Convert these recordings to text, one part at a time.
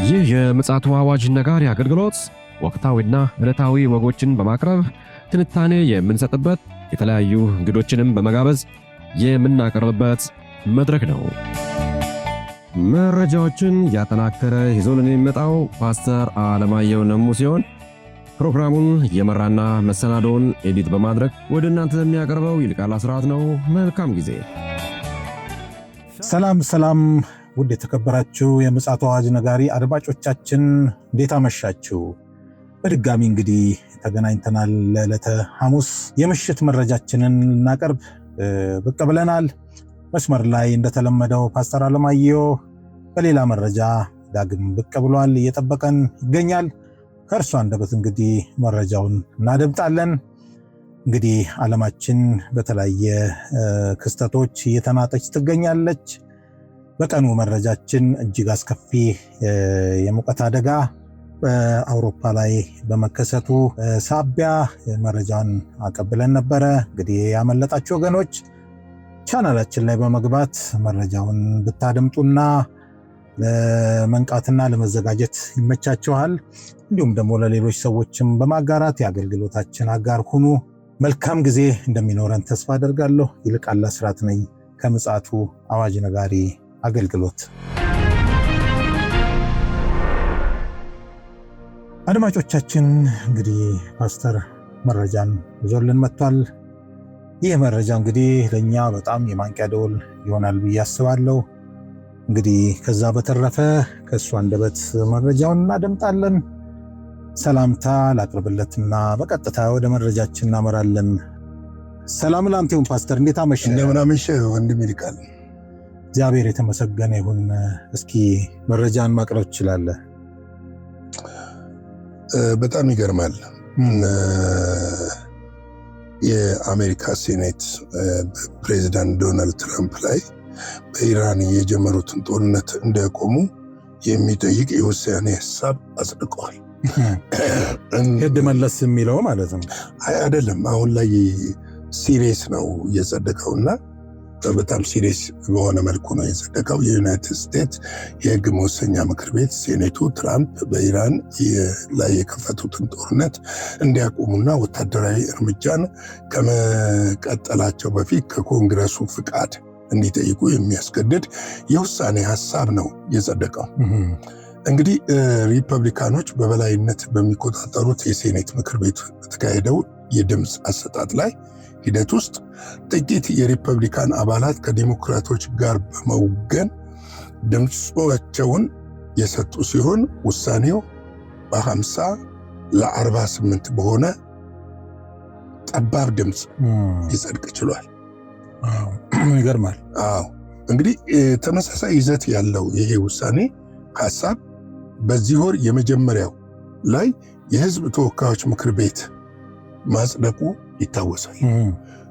ይህ የምፅዓቱ አዋጅ ነጋሪ አገልግሎት ወቅታዊና ዕለታዊ ወጎችን በማቅረብ ትንታኔ የምንሰጥበት የተለያዩ እንግዶችንም በመጋበዝ የምናቀርብበት መድረክ ነው። መረጃዎችን ያጠናከረ ይዞልን የሚመጣው ፓስተር አለማየሁ ነሙ ሲሆን ፕሮግራሙን የመራና መሰናዶውን ኤዲት በማድረግ ወደ እናንተ የሚያቀርበው ይልቃል አስራት ነው። መልካም ጊዜ። ሰላም ውድ የተከበራችሁ የምፅዓቱ አዋጅ ነጋሪ አድማጮቻችን እንዴት አመሻችሁ? በድጋሚ እንግዲህ ተገናኝተናል። ለዕለተ ሐሙስ የምሽት መረጃችንን እናቀርብ ብቅ ብለናል። መስመር ላይ እንደተለመደው ፓስተር አለማየሁ በሌላ መረጃ ዳግም ብቅ ብሏል፣ እየጠበቀን ይገኛል። ከእርሱ አንደበት እንግዲህ መረጃውን እናደምጣለን። እንግዲህ ዓለማችን በተለያየ ክስተቶች እየተናጠች ትገኛለች። በቀኑ መረጃችን እጅግ አስከፊ የሙቀት አደጋ በአውሮፓ ላይ በመከሰቱ ሳቢያ መረጃውን አቀብለን ነበረ። እንግዲህ ያመለጣችሁ ወገኖች ቻናላችን ላይ በመግባት መረጃውን ብታደምጡና ለመንቃትና ለመዘጋጀት ይመቻችኋል። እንዲሁም ደግሞ ለሌሎች ሰዎችም በማጋራት የአገልግሎታችን አጋር ሁኑ። መልካም ጊዜ እንደሚኖረን ተስፋ አደርጋለሁ። ይልቃል አስራት ነኝ ከምፅዓቱ አዋጅ ነጋሪ አገልግሎት። አድማጮቻችን እንግዲህ ፓስተር መረጃን ይዞልን መጥቷል። ይህ መረጃ እንግዲህ ለኛ በጣም የማንቂያ ደወል ይሆናል ብዬ አስባለሁ። እንግዲህ ከዛ በተረፈ ከእሱ አንደበት መረጃውን እናደምጣለን። ሰላምታ ላቅርብለትና በቀጥታ ወደ መረጃችን እናመራለን። ሰላም ላንተ ይሁን ፓስተር፣ እንዴት አመሸ? እንደምን አመሸ ወንድም ይልቃል። እግዚአብሔር የተመሰገነ ይሁን። እስኪ መረጃን ማቅረብ ትችላለህ? በጣም ይገርማል። የአሜሪካ ሴኔት ፕሬዚዳንት ዶናልድ ትራምፕ ላይ በኢራን የጀመሩትን ጦርነት እንዲያቆሙ የሚጠይቅ የውሳኔ ሀሳብ አጽድቀዋል። ሄድ መለስ የሚለው ማለት ነው? አይደለም፣ አሁን ላይ ሲሪየስ ነው የጸደቀውና በጣም ሲሪየስ በሆነ መልኩ ነው የጸደቀው። የዩናይትድ ስቴትስ የህግ መወሰኛ ምክር ቤት ሴኔቱ ትራምፕ በኢራን ላይ የከፈቱትን ጦርነት እንዲያቆሙና ወታደራዊ እርምጃን ከመቀጠላቸው በፊት ከኮንግረሱ ፍቃድ እንዲጠይቁ የሚያስገድድ የውሳኔ ሀሳብ ነው የጸደቀው። እንግዲህ ሪፐብሊካኖች በበላይነት በሚቆጣጠሩት የሴኔት ምክር ቤት በተካሄደው የድምፅ አሰጣጥ ላይ ሂደት ውስጥ ጥቂት የሪፐብሊካን አባላት ከዲሞክራቶች ጋር በመውገን ድምፃቸውን የሰጡ ሲሆን ውሳኔው በ50 ለ48 በሆነ ጠባብ ድምፅ ሊጸድቅ ችሏል። ይገርማል። አዎ እንግዲህ ተመሳሳይ ይዘት ያለው ይሄ ውሳኔ ሀሳብ በዚህ ወር የመጀመሪያው ላይ የህዝብ ተወካዮች ምክር ቤት ማጽደቁ ይታወሳል።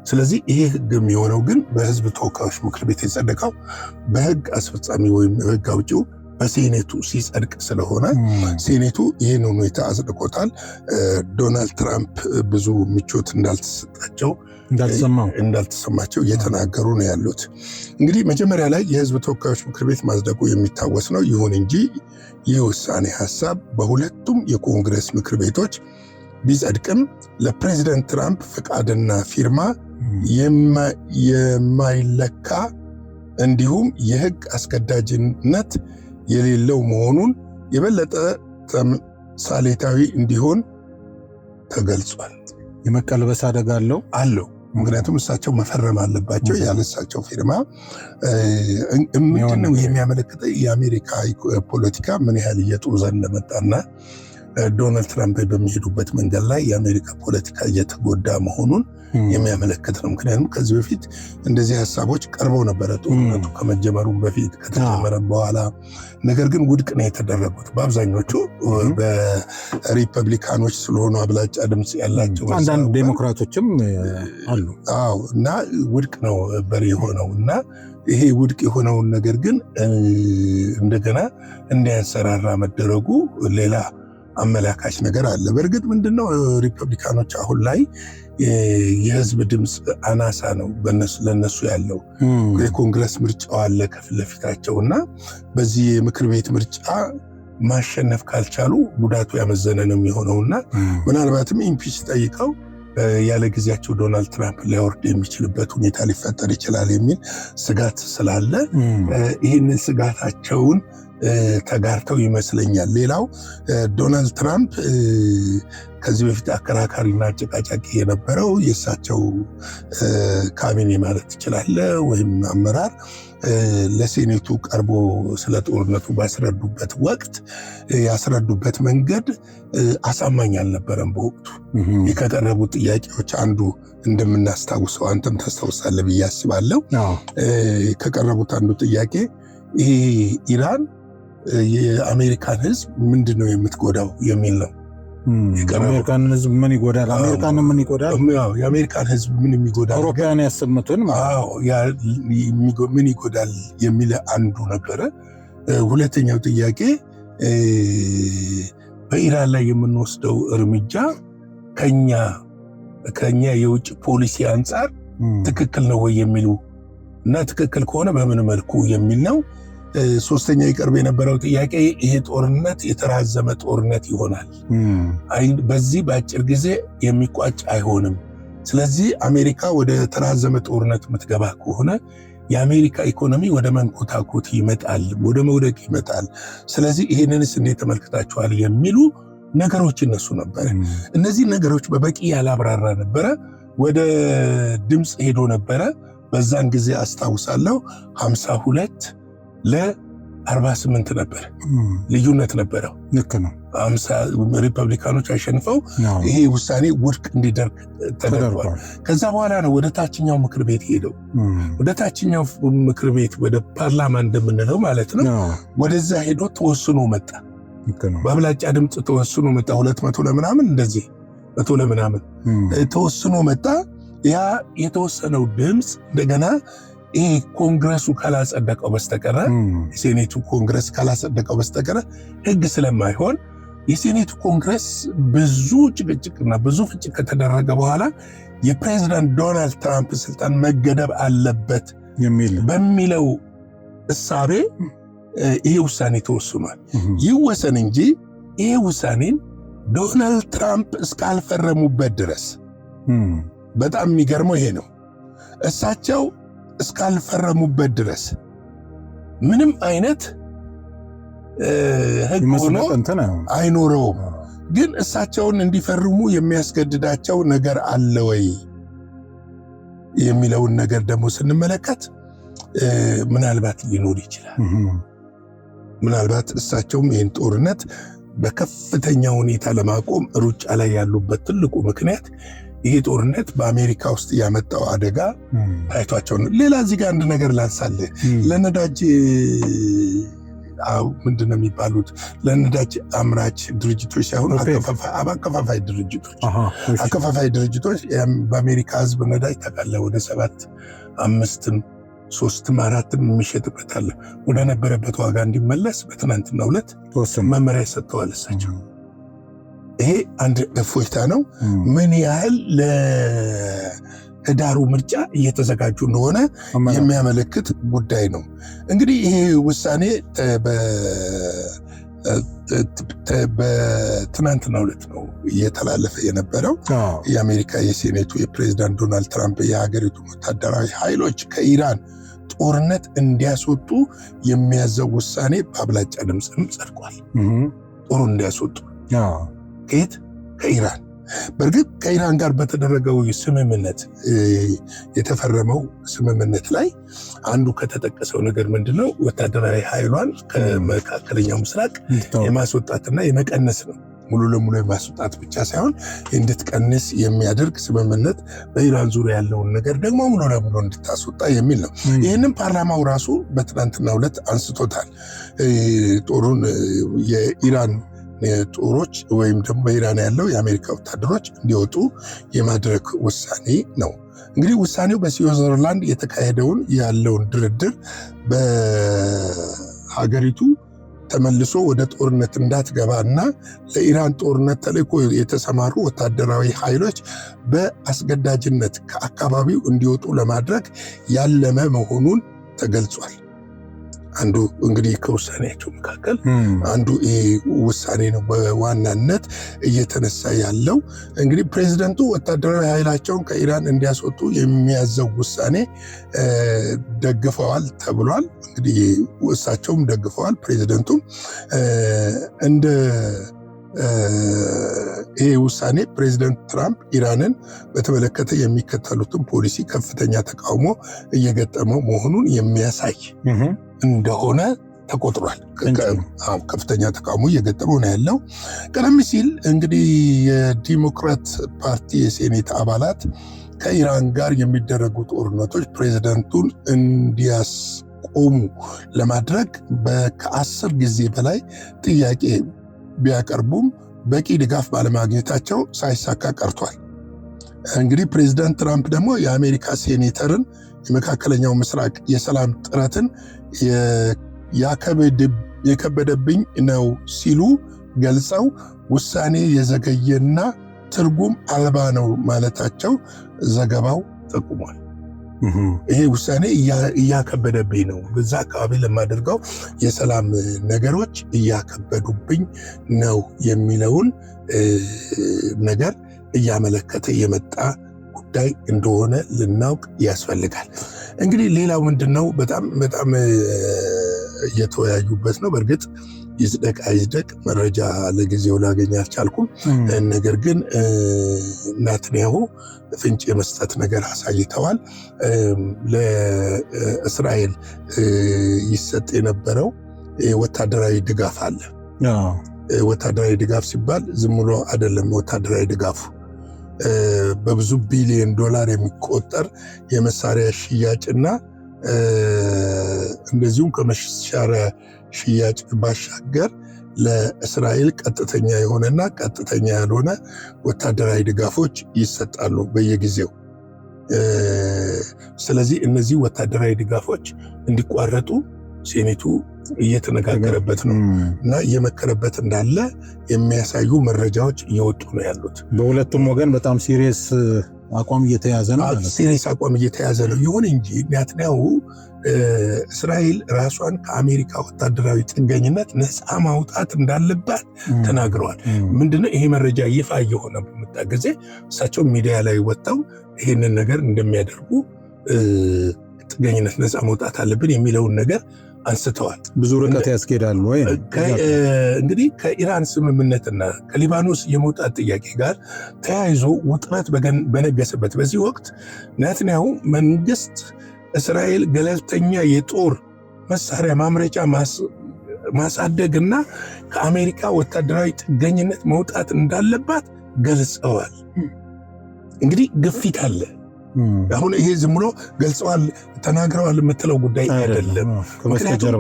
ስለዚህ ይሄ ህግ የሚሆነው ግን በህዝብ ተወካዮች ምክር ቤት የጸደቀው በህግ አስፈጻሚ ወይም ህግ አውጪው በሴኔቱ ሲጸድቅ ስለሆነ ሴኔቱ ይህን ሁኔታ አጽድቆታል። ዶናልድ ትራምፕ ብዙ ምቾት እንዳልተሰማቸው እየተናገሩ ነው ያሉት። እንግዲህ መጀመሪያ ላይ የህዝብ ተወካዮች ምክር ቤት ማጽደቁ የሚታወስ ነው። ይሁን እንጂ ይህ ውሳኔ ሀሳብ በሁለቱም የኮንግረስ ምክር ቤቶች ቢጸድቅም ለፕሬዚደንት ትራምፕ ፈቃድና ፊርማ የማይለካ እንዲሁም የህግ አስገዳጅነት የሌለው መሆኑን የበለጠ ተምሳሌታዊ እንዲሆን ተገልጿል። የመቀልበስ አደጋ አለው። ምክንያቱም እሳቸው መፈረም አለባቸው። ያለሳቸው ፊርማ ምንድነው የሚያመለክተው? የአሜሪካ ፖለቲካ ምን ያህል እየጦዘ እንደመጣና ዶናልድ ትራምፕ በሚሄዱበት መንገድ ላይ የአሜሪካ ፖለቲካ እየተጎዳ መሆኑን የሚያመለክት ነው። ምክንያቱም ከዚህ በፊት እንደዚህ ሀሳቦች ቀርበው ነበረ፣ ጦርነቱ ከመጀመሩ በፊት ከተጀመረ በኋላ። ነገር ግን ውድቅ ነው የተደረጉት። በአብዛኞቹ በሪፐብሊካኖች ስለሆኑ አብላጫ ድምፅ ያላቸው፣ አንዳንድ ዴሞክራቶችም አሉ። አዎ እና ውድቅ ነው የሆነው እና ይሄ ውድቅ የሆነውን ነገር ግን እንደገና እንዲያንሰራራ መደረጉ ሌላ አመላካች ነገር አለ። በእርግጥ ምንድነው ሪፐብሊካኖች አሁን ላይ የህዝብ ድምፅ አናሳ ነው ለነሱ ያለው። የኮንግረስ ምርጫው አለ ከፊት ለፊታቸው እና በዚህ የምክር ቤት ምርጫ ማሸነፍ ካልቻሉ ጉዳቱ ያመዘነ ነው የሚሆነውና ምናልባትም ኢምፒች ጠይቀው ያለ ጊዜያቸው ዶናልድ ትራምፕ ሊያወርድ የሚችልበት ሁኔታ ሊፈጠር ይችላል የሚል ስጋት ስላለ ይህንን ስጋታቸውን ተጋርተው ይመስለኛል። ሌላው ዶናልድ ትራምፕ ከዚህ በፊት አከራካሪና አጨቃጫቂ የነበረው የእሳቸው ካቢኔ ማለት ትችላለ ወይም አመራር ለሴኔቱ ቀርቦ ስለ ጦርነቱ ባስረዱበት ወቅት ያስረዱበት መንገድ አሳማኝ አልነበረም። በወቅቱ ከቀረቡ ጥያቄዎች አንዱ እንደምናስታውሰው አንተም ታስታውሳለህ ብዬ አስባለሁ። ከቀረቡት አንዱ ጥያቄ ይሄ ኢራን የአሜሪካን ሕዝብ ምንድነው የምትጎዳው የሚል ነው። የአሜሪካን ሕዝብ ምን ይጎዳል? አሜሪካን ምን ይጎዳል? የአሜሪካን ሕዝብ ምን የሚጎዳል? አውሮፓውያን ያሰሙትን ምን ይጎዳል የሚል አንዱ ነበረ። ሁለተኛው ጥያቄ በኢራን ላይ የምንወስደው እርምጃ ከኛ የውጭ ፖሊሲ አንጻር ትክክል ነው ወይ የሚሉ እና ትክክል ከሆነ በምን መልኩ የሚል ነው። ሶስተኛ ይቀርብ የነበረው ጥያቄ ይሄ ጦርነት የተራዘመ ጦርነት ይሆናል፣ በዚህ በአጭር ጊዜ የሚቋጭ አይሆንም። ስለዚህ አሜሪካ ወደ ተራዘመ ጦርነት የምትገባ ከሆነ የአሜሪካ ኢኮኖሚ ወደ መንኮታኮት ይመጣል፣ ወደ መውደቅ ይመጣል። ስለዚህ ይህንንስ እንዴት ተመልክታችኋል የሚሉ ነገሮች እነሱ ነበረ። እነዚህ ነገሮች በበቂ ያላብራራ ነበረ። ወደ ድምፅ ሄዶ ነበረ። በዛን ጊዜ አስታውሳለሁ 52 ለ48 ነበር ልዩነት ነበረው። ልክ ነው። ሪፐብሊካኖች አሸንፈው ይሄ ውሳኔ ውድቅ እንዲደርግ ተደርጓል። ከዛ በኋላ ነው ወደ ታችኛው ምክር ቤት ሄደው ወደ ታችኛው ምክር ቤት ወደ ፓርላማ እንደምንለው ማለት ነው። ወደዛ ሄዶ ተወስኖ መጣ። በአብላጫ ድምፅ ተወስኖ መጣ። 200 ለምናምን እንደዚህ 100 ለምናምን ተወስኖ መጣ። ያ የተወሰነው ድምፅ እንደገና ይሄ ኮንግረሱ ካላጸደቀው በስተቀረ የሴኔቱ ኮንግረስ ካላጸደቀው በስተቀረ ሕግ ስለማይሆን የሴኔቱ ኮንግረስ ብዙ ጭቅጭቅና ብዙ ፍጭት ከተደረገ በኋላ የፕሬዝዳንት ዶናልድ ትራምፕ ስልጣን መገደብ አለበት በሚለው እሳቤ ይሄ ውሳኔ ተወስኗል። ይወሰን እንጂ ይሄ ውሳኔን ዶናልድ ትራምፕ እስካልፈረሙበት ድረስ በጣም የሚገርመው ይሄ ነው። እሳቸው እስካልፈረሙበት ድረስ ምንም አይነት ሕግ ሆኖ አይኖረውም። ግን እሳቸውን እንዲፈርሙ የሚያስገድዳቸው ነገር አለ ወይ የሚለውን ነገር ደግሞ ስንመለከት ምናልባት ሊኖር ይችላል። ምናልባት እሳቸውም ይህን ጦርነት በከፍተኛ ሁኔታ ለማቆም ሩጫ ላይ ያሉበት ትልቁ ምክንያት ይሄ ጦርነት በአሜሪካ ውስጥ ያመጣው አደጋ ታይቷቸው ነው። ሌላ እዚህ ጋር አንድ ነገር ላንሳልህ። ለነዳጅ ምንድነው የሚባሉት? ለነዳጅ አምራች ድርጅቶች ሳይሆን አከፋፋይ ድርጅቶች በአሜሪካ ሕዝብ ነዳጅ ታውቃለህ ወደ 7 5 3 4 የሚሸጥበት አለ። ወደ ነበረበት ዋጋ እንዲመለስ በትናንትናው ዕለት መመሪያ ሰጥተዋል እሳቸው። ይሄ አንድ እፎይታ ነው። ምን ያህል ለህዳሩ ምርጫ እየተዘጋጁ እንደሆነ የሚያመለክት ጉዳይ ነው። እንግዲህ ይሄ ውሳኔ በትናንትናው ዕለት ነው እየተላለፈ የነበረው። የአሜሪካ የሴኔቱ የፕሬዝዳንት ዶናልድ ትራምፕ የሀገሪቱ ወታደራዊ ኃይሎች ከኢራን ጦርነት እንዲያስወጡ የሚያዘው ውሳኔ በአብላጫ ድምፅም ጸድቋል። ጦሩን እንዲያስወጡ ከየት? ከኢራን። በእርግጥ ከኢራን ጋር በተደረገው ስምምነት የተፈረመው ስምምነት ላይ አንዱ ከተጠቀሰው ነገር ምንድነው? ወታደራዊ ኃይሏን ከመካከለኛው ምስራቅ የማስወጣትና የመቀነስ ነው። ሙሉ ለሙሉ የማስወጣት ብቻ ሳይሆን እንድትቀንስ የሚያደርግ ስምምነት፣ በኢራን ዙሪያ ያለውን ነገር ደግሞ ሙሉ ለሙሉ እንድታስወጣ የሚል ነው። ይህንም ፓርላማው ራሱ በትናንትናው ዕለት አንስቶታል። ጦሩን የኢራን ጦሮች ወይም ደግሞ በኢራን ያለው የአሜሪካ ወታደሮች እንዲወጡ የማድረግ ውሳኔ ነው። እንግዲህ ውሳኔው በስዊዘርላንድ የተካሄደውን ያለውን ድርድር በሀገሪቱ ተመልሶ ወደ ጦርነት እንዳትገባ እና ለኢራን ጦርነት ተልዕኮ የተሰማሩ ወታደራዊ ኃይሎች በአስገዳጅነት ከአካባቢው እንዲወጡ ለማድረግ ያለመ መሆኑን ተገልጿል። አንዱ እንግዲህ ከውሳኔያቸው መካከል አንዱ ውሳኔ ነው በዋናነት እየተነሳ ያለው። እንግዲህ ፕሬዚደንቱ ወታደራዊ ኃይላቸውን ከኢራን እንዲያስወጡ የሚያዘው ውሳኔ ደግፈዋል ተብሏል። እንግዲህ እሳቸውም ደግፈዋል፣ ፕሬዚደንቱም እንደ ይሄ ውሳኔ ፕሬዚደንት ትራምፕ ኢራንን በተመለከተ የሚከተሉትን ፖሊሲ ከፍተኛ ተቃውሞ እየገጠመው መሆኑን የሚያሳይ እንደሆነ ተቆጥሯል። ከፍተኛ ተቃውሞ እየገጠመው ነው ያለው። ቀደም ሲል እንግዲህ የዲሞክራት ፓርቲ የሴኔት አባላት ከኢራን ጋር የሚደረጉ ጦርነቶች ፕሬዚደንቱን እንዲያስቆሙ ለማድረግ ከ10 ጊዜ በላይ ጥያቄ ቢያቀርቡም በቂ ድጋፍ ባለማግኘታቸው ሳይሳካ ቀርቷል። እንግዲህ ፕሬዚዳንት ትራምፕ ደግሞ የአሜሪካ ሴኔተርን የመካከለኛው ምስራቅ የሰላም ጥረትን የከበደብኝ ነው ሲሉ ገልጸው ውሳኔ የዘገየና ትርጉም አልባ ነው ማለታቸው ዘገባው ጠቁሟል። ይሄ ውሳኔ እያከበደብኝ ነው፣ በዛ አካባቢ ለማደርገው የሰላም ነገሮች እያከበዱብኝ ነው የሚለውን ነገር እያመለከተ የመጣ ጉዳይ እንደሆነ ልናውቅ ያስፈልጋል። እንግዲህ ሌላው ምንድነው በጣም እየተወያዩበት ነው። በእርግጥ ይጽደቅ አይጽደቅ መረጃ ለጊዜው ላገኝ አልቻልኩም። ነገር ግን ናትንያሁ ፍንጭ የመስጠት ነገር አሳይተዋል። ለእስራኤል ይሰጥ የነበረው ወታደራዊ ድጋፍ አለ። ወታደራዊ ድጋፍ ሲባል ዝም ብሎ አይደለም። ወታደራዊ ድጋፉ በብዙ ቢሊዮን ዶላር የሚቆጠር የመሳሪያ ሽያጭና እንደዚሁም ከመሳሪያ ሽያጭ ባሻገር ለእስራኤል ቀጥተኛ የሆነና ቀጥተኛ ያልሆነ ወታደራዊ ድጋፎች ይሰጣሉ በየጊዜው። ስለዚህ እነዚህ ወታደራዊ ድጋፎች እንዲቋረጡ ሴኔቱ እየተነጋገረበት ነው እና እየመከረበት እንዳለ የሚያሳዩ መረጃዎች እየወጡ ነው ያሉት። በሁለቱም ወገን በጣም ሲሪየስ አቋም እየተያዘ ነው። ሲሪየስ አቋም እየተያዘ ነው። ይሁን እንጂ ኔታንያሁ እስራኤል ራሷን ከአሜሪካ ወታደራዊ ጥገኝነት ነፃ ማውጣት እንዳለባት ተናግረዋል። ምንድነው ይሄ መረጃ ይፋ እየሆነ በመጣ ጊዜ እሳቸው ሚዲያ ላይ ወጥተው ይሄንን ነገር እንደሚያደርጉ ጥገኝነት ነፃ መውጣት አለብን የሚለውን ነገር አንስተዋል። ብዙ ርቀት ያስኬዳል ወይ? እንግዲህ ከኢራን ስምምነትና ከሊባኖስ የመውጣት ጥያቄ ጋር ተያይዞ ውጥረት በነገሰበት በዚህ ወቅት ኔታንያሁ መንግስት እስራኤል ገለልተኛ የጦር መሳሪያ ማምረቻ ማሳደግና ከአሜሪካ ወታደራዊ ጥገኝነት መውጣት እንዳለባት ገልጸዋል። እንግዲህ ግፊት አለ። አሁን ይሄ ዝም ብሎ ገልጸዋል ተናግረዋል የምትለው ጉዳይ አይደለም። ምክንያቱም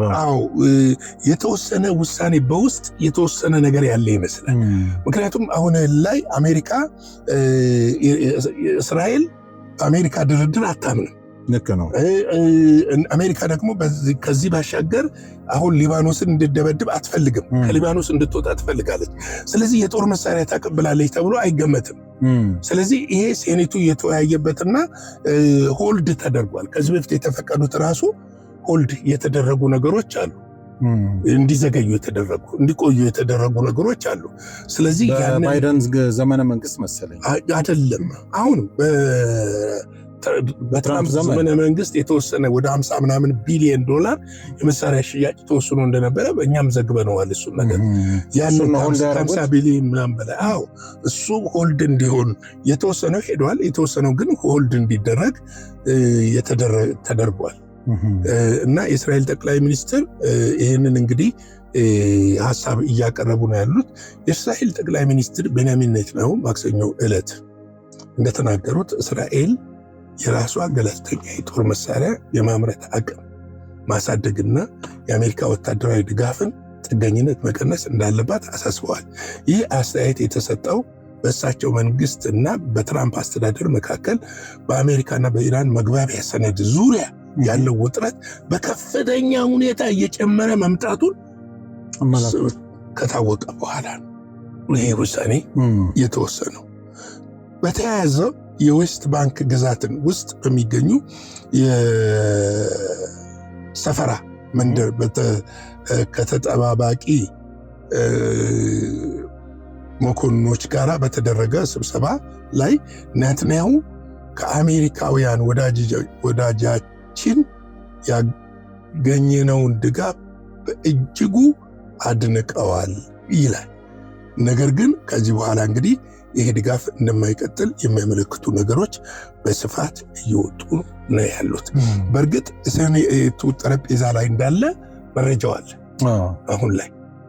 የተወሰነ ውሳኔ በውስጥ የተወሰነ ነገር ያለ ይመስላል። ምክንያቱም አሁን ላይ አሜሪካ እስራኤል በአሜሪካ ድርድር አታምንም። ልክ ነው። አሜሪካ ደግሞ ከዚህ ባሻገር አሁን ሊባኖስን እንድደበድብ አትፈልግም። ከሊባኖስ እንድትወጣ ትፈልጋለች። ስለዚህ የጦር መሳሪያ ታቀብላለች ተብሎ አይገመትም። ስለዚህ ይሄ ሴኔቱ የተወያየበትና ሆልድ ተደርጓል። ከዚህ በፊት የተፈቀዱት ራሱ ሆልድ የተደረጉ ነገሮች አሉ። እንዲዘገዩ የተደረጉ እንዲቆዩ የተደረጉ ነገሮች አሉ። ስለዚህ ባይደን ዘመነ መንግስት መሰለኝ አይደለም አሁን በትራምፕ ዘመነ መንግስት የተወሰነ ወደ 50 ምናምን ቢሊዮን ዶላር የመሳሪያ ሽያጭ ተወስኖ እንደነበረ በእኛም ዘግበነዋል። እሱ ነገር ያንን 50 ቢሊዮን ምናምን በላይ እሱ ሆልድ እንዲሆን የተወሰነው ሄዷል። የተወሰነው ግን ሆልድ እንዲደረግ ተደርጓል። እና የእስራኤል ጠቅላይ ሚኒስትር ይህንን እንግዲህ ሀሳብ እያቀረቡ ነው ያሉት። የእስራኤል ጠቅላይ ሚኒስትር ቤንያሚን ኔታንያሁ ማክሰኞ ዕለት እንደተናገሩት እስራኤል የራሷ ገለልተኛ የጦር መሳሪያ የማምረት አቅም ማሳደግና የአሜሪካ ወታደራዊ ድጋፍን ጥገኝነት መቀነስ እንዳለባት አሳስበዋል። ይህ አስተያየት የተሰጠው በእሳቸው መንግስት እና በትራምፕ አስተዳደር መካከል በአሜሪካና በኢራን መግባቢያ ሰነድ ዙሪያ ያለው ውጥረት በከፍተኛ ሁኔታ እየጨመረ መምጣቱን ከታወቀ በኋላ ነው ይህ ውሳኔ የተወሰነው። በተያያዘ የዌስት ባንክ ግዛትን ውስጥ በሚገኙ የሰፈራ መንደር ከተጠባባቂ መኮንኖች ጋር በተደረገ ስብሰባ ላይ ኔታንያሁ ከአሜሪካውያን ወዳጃችን ያገኘነውን ድጋፍ በእጅጉ አድንቀዋል ይላል። ነገር ግን ከዚህ በኋላ እንግዲህ ይሄ ድጋፍ እንደማይቀጥል የሚያመለክቱ ነገሮች በስፋት እየወጡ ነው ያሉት። በእርግጥ ሴኔቱ ጠረጴዛ ላይ እንዳለ መረጃው አለ።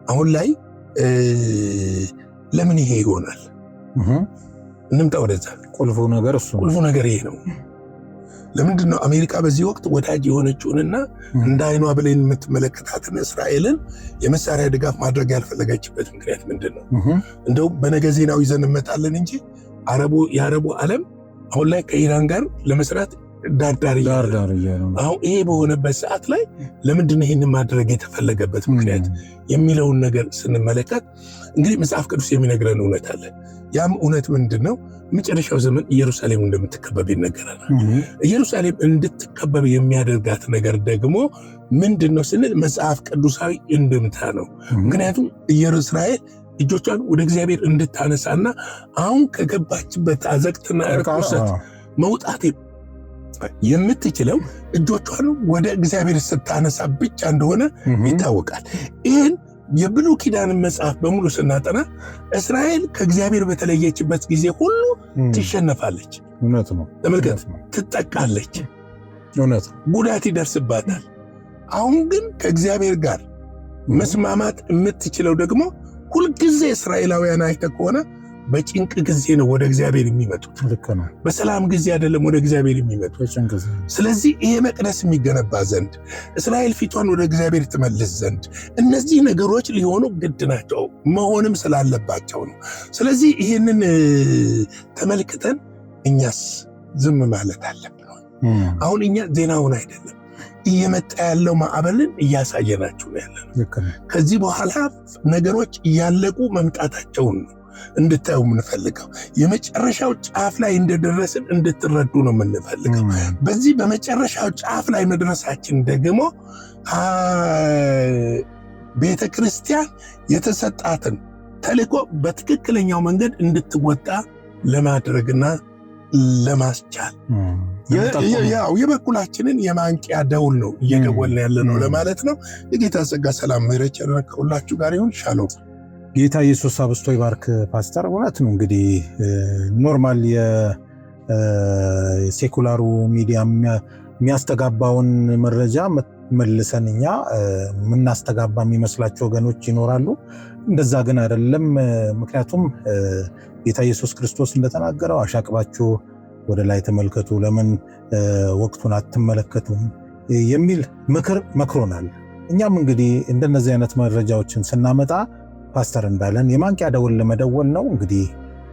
አሁን ላይ ለምን ይሄ ይሆናል? እንምጣ ወደዛ። ቁልፉ ነገር ይሄ ነው። ለምንድን ነው አሜሪካ በዚህ ወቅት ወዳጅ የሆነችውንና እንደ አይኗ ብሌን የምትመለከታትን እስራኤልን የመሳሪያ ድጋፍ ማድረግ ያልፈለገችበት ምክንያት ምንድን ነው? እንደውም በነገ ዜናው ይዘን እንመጣለን እንጂ የአረቡ ዓለም አሁን ላይ ከኢራን ጋር ለመስራት ዳርዳር እያሉ አሁን ይሄ በሆነበት ሰዓት ላይ ለምንድን ነው ይህንን ማድረግ የተፈለገበት ምክንያት የሚለውን ነገር ስንመለከት እንግዲህ መጽሐፍ ቅዱስ የሚነግረን እውነት አለ። ያም እውነት ምንድን ነው? መጨረሻው ዘመን ኢየሩሳሌም እንደምትከበብ ይነገረናል። ኢየሩሳሌም እንድትከበብ የሚያደርጋት ነገር ደግሞ ምንድን ነው ስንል መጽሐፍ ቅዱሳዊ እንድምታ ነው። ምክንያቱም እስራኤል እጆቿን ወደ እግዚአብሔር እንድታነሳና አሁን ከገባችበት አዘቅትና ርኩሰት መውጣት የምትችለው እጆቿን ወደ እግዚአብሔር ስታነሳ ብቻ እንደሆነ ይታወቃል። ይህን የብሉይ ኪዳን መጽሐፍ በሙሉ ስናጠና እስራኤል ከእግዚአብሔር በተለየችበት ጊዜ ሁሉ ትሸነፋለች። እውነት ነው። ተመልከት፣ ትጠቃለች፣ ጉዳት ይደርስባታል። አሁን ግን ከእግዚአብሔር ጋር መስማማት የምትችለው ደግሞ ሁልጊዜ እስራኤላውያን አይተህ ከሆነ በጭንቅ ጊዜ ነው ወደ እግዚአብሔር የሚመጡት። በሰላም ጊዜ አይደለም ወደ እግዚአብሔር የሚመጡት። ስለዚህ ይሄ መቅደስ የሚገነባ ዘንድ እስራኤል ፊቷን ወደ እግዚአብሔር ትመልስ ዘንድ እነዚህ ነገሮች ሊሆኑ ግድ ናቸው፣ መሆንም ስላለባቸው ነው። ስለዚህ ይህንን ተመልክተን እኛስ ዝም ማለት አለብን። አሁን እኛ ዜናውን አይደለም እየመጣ ያለው ማዕበልን እያሳየናችሁ ነው ያለነው። ከዚህ በኋላ ነገሮች እያለቁ መምጣታቸውን ነው እንድታዩ የምንፈልገው። የመጨረሻው ጫፍ ላይ እንደደረስን እንድትረዱ ነው የምንፈልገው። በዚህ በመጨረሻው ጫፍ ላይ መድረሳችን ደግሞ ቤተ ክርስቲያን የተሰጣትን ተልእኮ በትክክለኛው መንገድ እንድትወጣ ለማድረግና ለማስቻል ያው የበኩላችንን የማንቂያ ደውል ነው እየደወልን ያለ ነው ለማለት ነው። የጌታ ጸጋ፣ ሰላም፣ ምሕረት ከሁላችሁ ጋር ይሁን። ሻሎም። ጌታ ኢየሱስ አብዝቶ ይባርክ። ፓስተር፣ እውነት ነው እንግዲህ ኖርማል የሴኩላሩ ሚዲያ የሚያስተጋባውን መረጃ መልሰን እኛ የምናስተጋባ የሚመስላቸው ወገኖች ይኖራሉ። እንደዛ ግን አይደለም። ምክንያቱም ጌታ ኢየሱስ ክርስቶስ እንደተናገረው አሻቅባችሁ ወደ ላይ ተመልከቱ፣ ለምን ወቅቱን አትመለከቱም የሚል ምክር መክሮናል። እኛም እንግዲህ እንደነዚህ አይነት መረጃዎችን ስናመጣ ፓስተር እንዳለን የማንቂያ ደወል ለመደወል ነው። እንግዲህ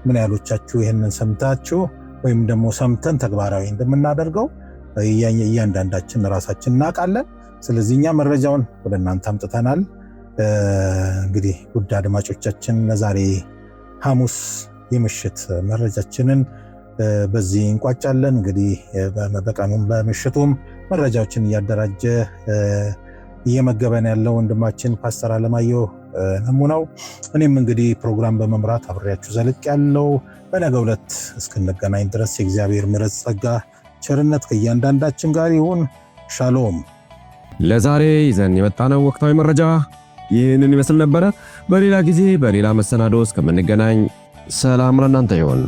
ምን ያህሎቻችሁ ይህንን ሰምታችሁ ወይም ደግሞ ሰምተን ተግባራዊ እንደምናደርገው እያንዳንዳችን ራሳችን እናውቃለን። ስለዚህ እኛ መረጃውን ወደ እናንተ አምጥተናል። እንግዲህ ውድ አድማጮቻችን ለዛሬ ሐሙስ የምሽት መረጃችንን በዚህ እንቋጫለን። እንግዲህ በቀኑም በምሽቱም መረጃዎችን እያደራጀ እየመገበን ያለው ወንድማችን ፓስተር አለማየሁ ነሙናው፣ እኔም እንግዲህ ፕሮግራም በመምራት አብሬያችሁ ዘልቅ ያለው። በነገው ዕለት እስክንገናኝ ድረስ የእግዚአብሔር ምሕረት፣ ጸጋ፣ ቸርነት ከእያንዳንዳችን ጋር ይሁን። ሻሎም። ለዛሬ ይዘን የመጣነው ወቅታዊ መረጃ ይህንን ይመስል ነበረ። በሌላ ጊዜ በሌላ መሰናዶ እስከምንገናኝ ሰላም ለእናንተ ይሁን።